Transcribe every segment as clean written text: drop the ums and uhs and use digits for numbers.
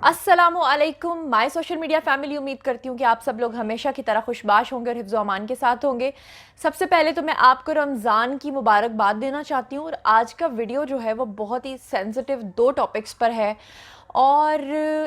अस्सलामु अलैकुम my social media family. उम्मीद करती हूँ कि आप सब लोग हमेशा की तरह खुशबाश होंगे और हिफ्ज़ व अमान के साथ होंगे। सबसे पहले तो मैं आपको रमज़ान की मुबारकबाद देना चाहती हूँ और आज का वीडियो जो है वो बहुत ही सेंसिटिव दो टॉपिक्स पर है और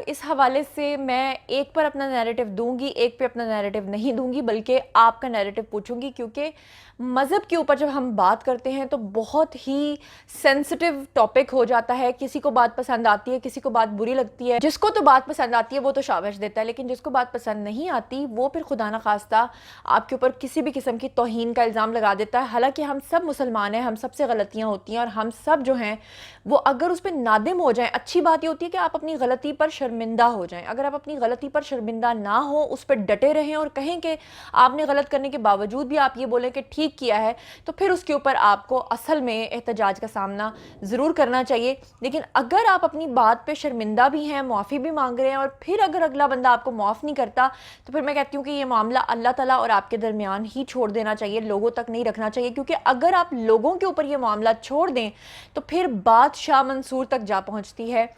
इस हवाले से मैं एक पर अपना नैरेटिव दूंगी, एक पे अपना नैरेटिव नहीं दूंगी, बल्कि आपका नैरेटिव पूछूंगी, क्योंकि मज़हब के ऊपर जब हम बात करते हैं तो बहुत ही सेंसिटिव टॉपिक हो जाता है। किसी को बात पसंद आती है, किसी को बात बुरी लगती है। जिसको तो बात पसंद आती है वो तो शाबाश देता है, लेकिन जिसको बात पसंद नहीं आती वो फिर खुदा न खास्ता आपके ऊपर किसी भी किस्म की तौहीन का इल्ज़ाम लगा देता है। हालांकि हम सब मुसलमान हैं, हम सब से गलतियाँ होती हैं और हम सब जो हैं वो अगर उस पर नादिम हो जाएं, अच्छी बात ये होती है कि आप अपनी गलती पर शर्मिंदा हो जाएं। अगर आप अपनी गलती पर शर्मिंदा ना हो, उस पर डटे रहें और कहें कि आपने गलत करने के बावजूद भी आप ये बोलें कि ठीक किया है, तो फिर उसके ऊपर आपको असल में एहतजाज का सामना ज़रूर करना चाहिए। लेकिन अगर आप अपनी बात पे शर्मिंदा भी हैं, मुआफ़ी भी मांग रहे हैं और फिर अगर अगला बंदा आपको माफ़ नहीं करता, तो फिर मैं कहती हूँ कि ये मामला अल्लाह ताला और आपके दरमियान ही छोड़ देना चाहिए, लोगों तक नहीं रखना चाहिए। क्योंकि अगर आप लोगों के ऊपर ये मामला छोड़ दें तो फिर बात शाह मंसूर तक जा पहुँचती है।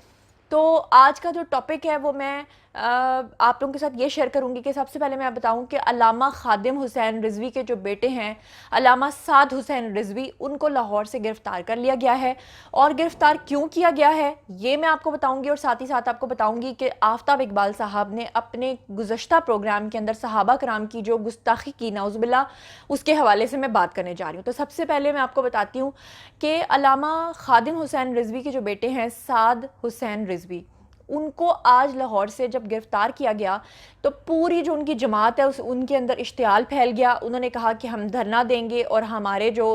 तो आज का जो टॉपिक है वो मैं आप लोगों के साथ ये शेयर करूंगी कि सबसे पहले मैं बताऊं कि अल्लामा खादिम हुसैन रिजवी के जो बेटे हैं, अल्लामा साद हुसैन रिजवी, उनको लाहौर से गिरफ़्तार कर लिया गया है। और गिरफ़्तार क्यों किया गया है ये मैं आपको बताऊंगी और साथ ही साथ आपको बताऊंगी कि आफ्ताब इकबाल साहब ने अपने गुज़श्ता प्रोग्राम के अंदर सहाबा कराम की जो गुस्ताखी की, नाउज़ुबिल्लाह, उसके हवाले से मैं बात करने जा रही हूँ। तो सबसे पहले मैं आपको बताती हूँ कि अल्लामा खादिम हुसैन रिजवी के जो बेटे हैं साद हुसैन रिजवी, उनको आज लाहौर से जब गिरफ़्तार किया गया तो पूरी जो उनकी जमात है उनके अंदर इश्तियाल फैल गया। उन्होंने कहा कि हम धरना देंगे और हमारे जो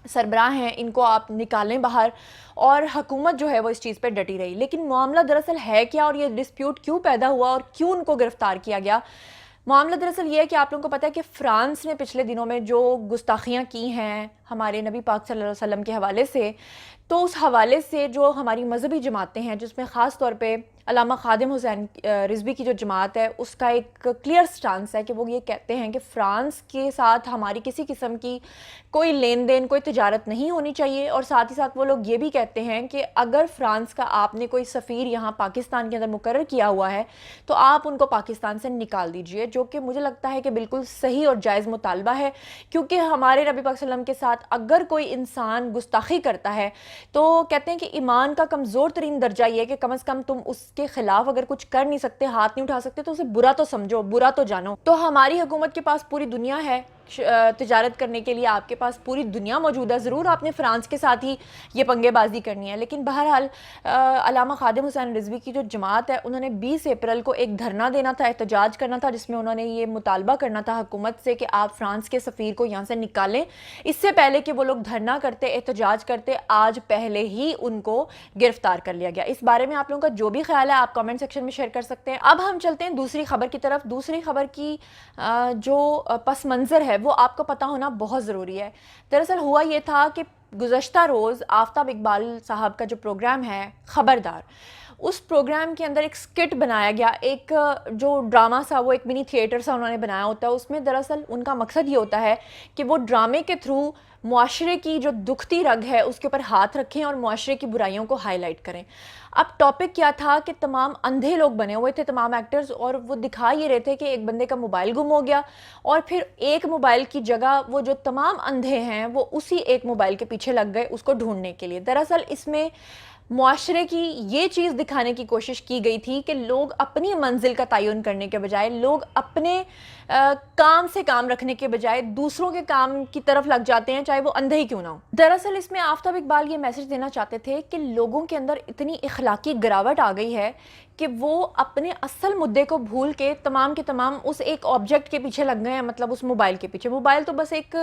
सरबराह हैं इनको आप निकालें बाहर, और हुकूमत जो है वो इस चीज़ पर डटी रही। लेकिन मामला दरअसल है क्या और ये डिस्प्यूट क्यों पैदा हुआ और क्यों उनको गिरफ़्तार किया गया? मामला दरअसल ये है कि आप लोगों को पता है कि फ़्रांस ने पिछले दिनों में जो गुस्ताखियाँ की हैं हमारे नबी पाक सल्लल्लाहु अलैहि वसल्लम के हवाले से, तो उस हवाले से जो हमारी मजहबी जमातें हैं, जिसमें ख़ास तौर पे अल्लामा खादिम हुसैन रिजवी की जो जमात है, उसका एक क्लियर स्टांस है कि वो ये कहते हैं कि फ़्रांस के साथ हमारी किसी किस्म की कोई लेन देन, कोई तिजारत नहीं होनी चाहिए। और साथ ही साथ वो लोग ये भी कहते हैं कि अगर फ़्रांस का आपने कोई सफ़ीर यहाँ पाकिस्तान के अंदर मुकर्रर किया हुआ है तो आप उनको पाकिस्तान से निकाल दीजिए, जो कि मुझे लगता है कि बिल्कुल सही और जायज़ मुतालबा है। क्योंकि हमारे नबी पाक सल्लल्लाहु अलैहि वसल्लम के साथ अगर कोई इंसान गुस्ताखी करता है तो कहते हैं कि ईमान का कमज़ोर तरीन दर्जा ये है कि कम से कम तुम उसके खिलाफ अगर कुछ कर नहीं सकते, हाथ नहीं उठा सकते, तो उसे बुरा तो समझो, बुरा तो जानो। तो हमारी हुकूमत के पास पूरी दुनिया है तिजारत करने के लिए, आपके पास पूरी दुनिया मौजूद है। ज़रूर आपने फ़्रांस के साथ ही ये पंगेबाजी करनी है, लेकिन बहरहाल अल्लामा खादिम हुसैन रिजवी की जो जमात है उन्होंने 20 अप्रैल को एक धरना देना था, एहतजाज करना था, जिसमें उन्होंने ये मुतालबा करना था हुकूमत से कि आप फ़्रांस के सफ़ीर को यहाँ से निकालें। इससे पहले कि वो लोग धरना करते, एहतजाज करते, आज पहले ही उनको गिरफ़्तार कर लिया गया। इस बारे में आप लोगों का जो भी ख्याल है आप कमेंट सेक्शन में शेयर कर सकते हैं। अब हम चलते हैं दूसरी खबर की तरफ। दूसरी खबर की जो पस मंज़र है वो आपको पता होना बहुत ज़रूरी है। दरअसल हुआ ये था कि गुज़श्ता रोज़ आफ्ताब इकबाल साहब का जो प्रोग्राम है खबरदार, उस प्रोग्राम के अंदर एक स्किट बनाया गया, एक जो ड्रामा सा, वो एक मिनी थिएटर सा उन्होंने बनाया होता है। उसमें दरअसल उनका मकसद ये होता है कि वो ड्रामे के थ्रू मुआशरे की जो दुखती रग है उसके ऊपर हाथ रखें और मुआशरे की बुराइयों को हाईलाइट करें। अब टॉपिक क्या था कि तमाम अंधे लोग बने हुए थे, तमाम एक्टर्स, और वो दिखा ये रहे थे कि एक बंदे का मोबाइल गुम हो गया और फिर एक मोबाइल की जगह वो जो तमाम अंधे हैं वो उसी एक मोबाइल के पीछे लग गए उसको ढूंढने के लिए। दरअसल इसमें मुआशरे की ये चीज़ दिखाने की कोशिश की गई थी कि लोग अपनी मंजिल का तयन करने के बजाय, लोग अपने काम से काम रखने के बजाय दूसरों के काम की तरफ लग जाते हैं, चाहे वो अंधे ही क्यों ना हो। दरअसल इसमें आफ्ताब इकबाल ये मैसेज देना चाहते थे कि लोगों के अंदर इतनी इखलाकी गिरावट आ गई है कि वो अपने असल मुद्दे को भूल के तमाम के तमाम उस एक ऑब्जेक्ट के पीछे लग गए हैं, मतलब उस मोबाइल के पीछे। मोबाइल तो बस एक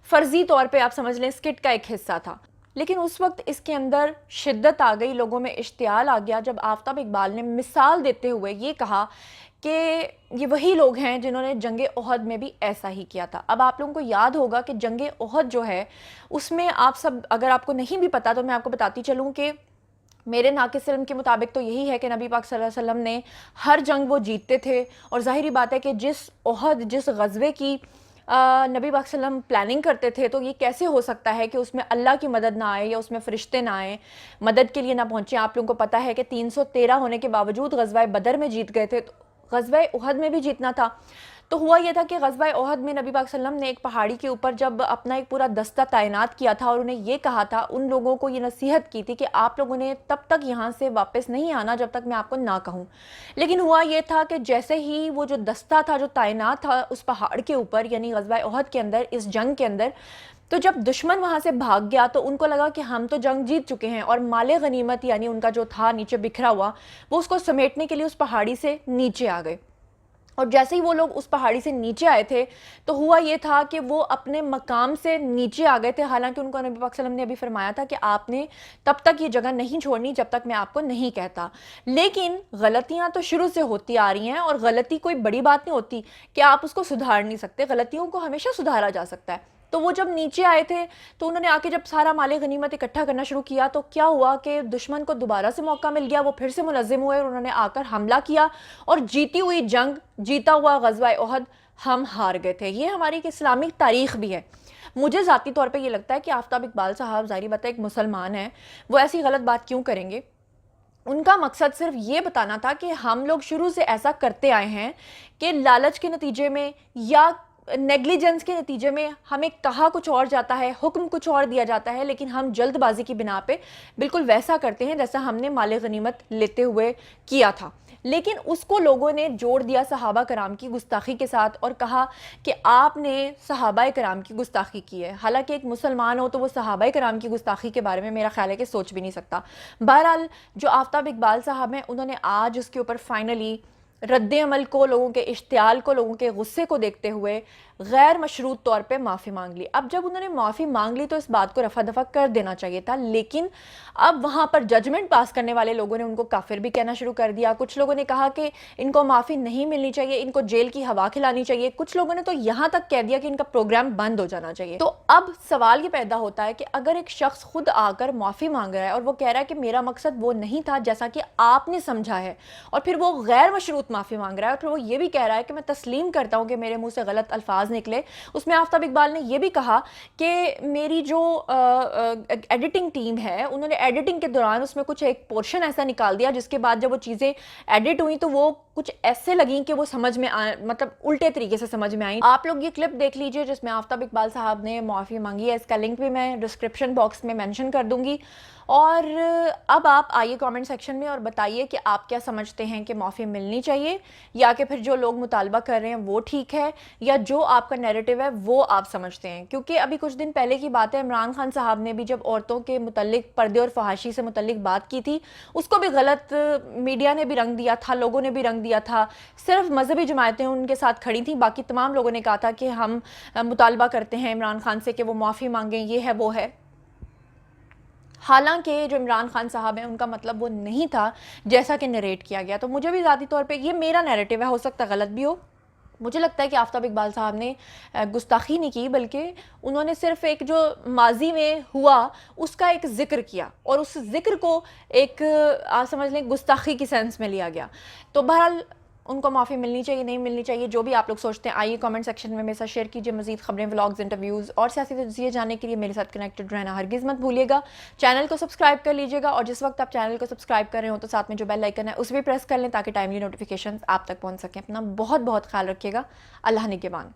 फ़र्जी तौर पे आप समझ लें स्किट का एक हिस्सा था, लेकिन उस वक्त इसके अंदर शिद्दत आ गई, लोगों में इश्तियाल आ गया जब आफ्ताब इकबाल ने मिसाल देते हुए ये कहा कि ये वही लोग हैं जिन्होंने जंगे ओहद में भी ऐसा ही किया था। अब आप लोगों को याद होगा कि जंगे ओहद जो है उसमें आप सब, अगर आपको नहीं भी पता तो मैं आपको बताती चलूँ कि मेरे नाक़िस इल्म के मुताबिक तो यही है कि नबी पाक सल्लल्लाहु अलैहि वसल्लम ने हर जंग वो जीतते थे। और ज़ाहिरी बात है कि जिस ओहद, जिस ग़ज़वे की نبی پاک صلی اللہ علیہ وسلم پلاننگ کرتے تھے تو یہ کیسے ہو سکتا ہے کہ اس میں اللہ کی مدد نہ آئے یا اس میں فرشتے نہ آئیں، مدد کے لیے نہ پہنچیں؟ آپ لوگوں کو پتہ ہے کہ 313 ہونے کے باوجود غزوہ بدر میں جیت گئے تھے، تو غزوہ احد میں بھی جیتنا تھا۔ تو ہوا یہ تھا کہ غزوہ احد میں نبی پاک صلی اللہ علیہ وسلم نے ایک پہاڑی کے اوپر جب اپنا ایک پورا دستہ تعینات کیا تھا اور انہیں یہ کہا تھا، ان لوگوں کو یہ نصیحت کی تھی کہ آپ لوگوں نے تب تک یہاں سے واپس نہیں آنا جب تک میں آپ کو نہ کہوں۔ لیکن ہوا یہ تھا کہ جیسے ہی وہ جو دستہ تھا جو تعینات تھا اس پہاڑ کے اوپر، یعنی غزوہ احد کے اندر، اس جنگ کے اندر، تو جب دشمن وہاں سے بھاگ گیا تو ان کو لگا کہ ہم تو جنگ جیت چکے ہیں، اور مال غنیمت یعنی ان کا جو تھا نیچے بکھرا ہوا، وہ اس کو سمیٹنے کے لیے اس پہاڑی سے نیچے آ گئے۔ اور جیسے ہی وہ لوگ اس پہاڑی سے نیچے آئے تھے تو ہوا یہ تھا کہ وہ اپنے مقام سے نیچے آ گئے تھے، حالانکہ ان کو نبی پاک صلی اللہ علیہ وسلم نے ابھی فرمایا تھا کہ آپ نے تب تک یہ جگہ نہیں چھوڑنی جب تک میں آپ کو نہیں کہتا۔ لیکن غلطیاں تو شروع سے ہوتی آ رہی ہیں، اور غلطی کوئی بڑی بات نہیں ہوتی کہ آپ اس کو سدھار نہیں سکتے، غلطیوں کو ہمیشہ سدھارا جا سکتا ہے۔ تو وہ جب نیچے آئے تھے تو انہوں نے آ کے جب سارا مال غنیمت اکٹھا کرنا شروع کیا تو کیا ہوا کہ دشمن کو دوبارہ سے موقع مل گیا، وہ پھر سے منظم ہوئے اور انہوں نے آ کر حملہ کیا، اور جیتی ہوئی جنگ، جیتا ہوا غزوہ احد ہم ہار گئے تھے۔ یہ ہماری ایک اسلامی تاریخ بھی ہے۔ مجھے ذاتی طور پہ یہ لگتا ہے کہ آفتاب اقبال صاحب، ظاہری بات ہے ایک مسلمان ہیں، وہ ایسی غلط بات کیوں کریں گے؟ ان کا مقصد صرف یہ بتانا تھا کہ ہم لوگ شروع سے ایسا کرتے آئے ہیں کہ لالچ کے نتیجے میں یا نیگلیجنس کے نتیجے میں ہمیں کہا کچھ اور جاتا ہے، حکم کچھ اور دیا جاتا ہے، لیکن ہم جلد بازی کی بنا پہ بالکل ویسا کرتے ہیں جیسا ہم نے مال غنیمت لیتے ہوئے کیا تھا۔ لیکن اس کو لوگوں نے جوڑ دیا صحابہ کرام کی گستاخی کے ساتھ اور کہا کہ آپ نے صحابہ کرام کی گستاخی کی ہے، حالانکہ ایک مسلمان ہو تو وہ صحابہ کرام کی گستاخی کے بارے میں میرا خیال ہے کہ سوچ بھی نہیں سکتا۔ بہرحال جو آفتاب اقبال صاحب ہیں انہوں نے آج اس کے اوپر فائنلی رد عمل کو، لوگوں کے اشتعال کو، لوگوں کے غصے کو دیکھتے ہوئے غیر مشروط طور پہ معافی مانگ لی۔ اب جب انہوں نے معافی مانگ لی تو اس بات کو رفع دفع کر دینا چاہیے تھا، لیکن اب وہاں پر ججمنٹ پاس کرنے والے لوگوں نے ان کو کافر بھی کہنا شروع کر دیا۔ کچھ لوگوں نے کہا کہ ان کو معافی نہیں ملنی چاہیے، ان کو جیل کی ہوا کھلانی چاہیے، کچھ لوگوں نے تو یہاں تک کہہ دیا کہ ان کا پروگرام بند ہو جانا چاہیے۔ تو اب سوال یہ پیدا ہوتا ہے کہ اگر ایک شخص خود آ کر معافی مانگ رہا ہے اور وہ کہہ رہا ہے کہ میرا مقصد وہ نہیں تھا جیسا کہ آپ نے سمجھا ہے، اور پھر وہ غیر مشروط معافی مانگ رہا ہے، اور پھر وہ یہ بھی کہہ رہا ہے کہ میں تسلیم کرتا ہوں کہ میرے منہ سے غلط الفاظ نکلے، اس میں آفتاب اقبال نے یہ بھی کہا کہ میری جو ایڈیٹنگ ٹیم ہے انہوں نے ایڈیٹنگ کے دوران اس میں کچھ ایک پورشن ایسا نکال دیا جس کے بعد جب وہ چیزیں ایڈٹ ہوئیں تو وہ کچھ ایسے لگیں کہ وہ سمجھ میں مطلب الٹے طریقے سے سمجھ میں آئیں۔ آپ لوگ یہ کلپ دیکھ لیجئے جس میں آفتاب اقبال صاحب نے معافی مانگی ہے، اس کا لنک بھی میں ڈسکرپشن باکس میں مینشن کر دوں گی۔ اور اب آپ آئیے کامنٹ سیکشن میں اور بتائیے کہ آپ کیا سمجھتے ہیں کہ معافی ملنی چاہیے، یا کہ پھر جو لوگ مطالبہ کر رہے ہیں وہ ٹھیک ہے، یا جو آپ کا نیریٹو ہے وہ آپ سمجھتے ہیں۔ کیونکہ ابھی کچھ دن پہلے کی بات ہے، عمران خان صاحب نے بھی جب عورتوں کے متعلق پردے اور فحاشی سے متعلق بات کی تھی، اس کو بھی غلط میڈیا نے بھی رنگ دیا تھا، لوگوں نے بھی رنگ دیا تھا، صرف مذہبی جماعتیں ان کے ساتھ کھڑی تھیں، باقی تمام لوگوں نے کہا تھا کہ ہم مطالبہ کرتے ہیں عمران خان سے کہ وہ معافی مانگیں، یہ ہے وہ ہے۔ حالانکہ جو عمران خان صاحب ہیں ان کا مطلب وہ نہیں تھا جیسا کہ نریٹ کیا گیا۔ تو مجھے بھی ذاتی طور پہ یہ میرا نیریٹو ہے، ہو سکتا ہے غلط بھی ہو، مجھے لگتا ہے کہ آفتاب اقبال صاحب نے گستاخی نہیں کی، بلکہ انہوں نے صرف ایک جو ماضی میں ہوا اس کا ایک ذکر کیا، اور اس ذکر کو ایک آپ سمجھ لیں گستاخی کی سینس میں لیا گیا۔ تو بہرحال ان کو معافی ملنی چاہیے، نہیں ملنی چاہیے، جو بھی آپ لوگ سوچتے ہیں آئیے کامنٹ سیکشن میں میرے ساتھ شیئر کیجیے۔ مزید خبریں، ولاگز، انٹرویوز اور سیاسی تجزیے جاننے کے لیے میرے ساتھ کنیکٹڈ رہنا ہرگز مت بھولیے گا۔ چینل کو سبسکرائب کر لیجیے گا، اور جس وقت آپ چینل کو سبسکرائب کر رہے ہوں تو ساتھ میں جو بیل آئیکن ہے اسے بھی پریس کر لیں تاکہ ٹائملی نوٹیفیکیشنز آپ تک پہنچ سکیں۔ اپنا بہت بہت خیال رکھیے گا۔ اللہ نگہبان۔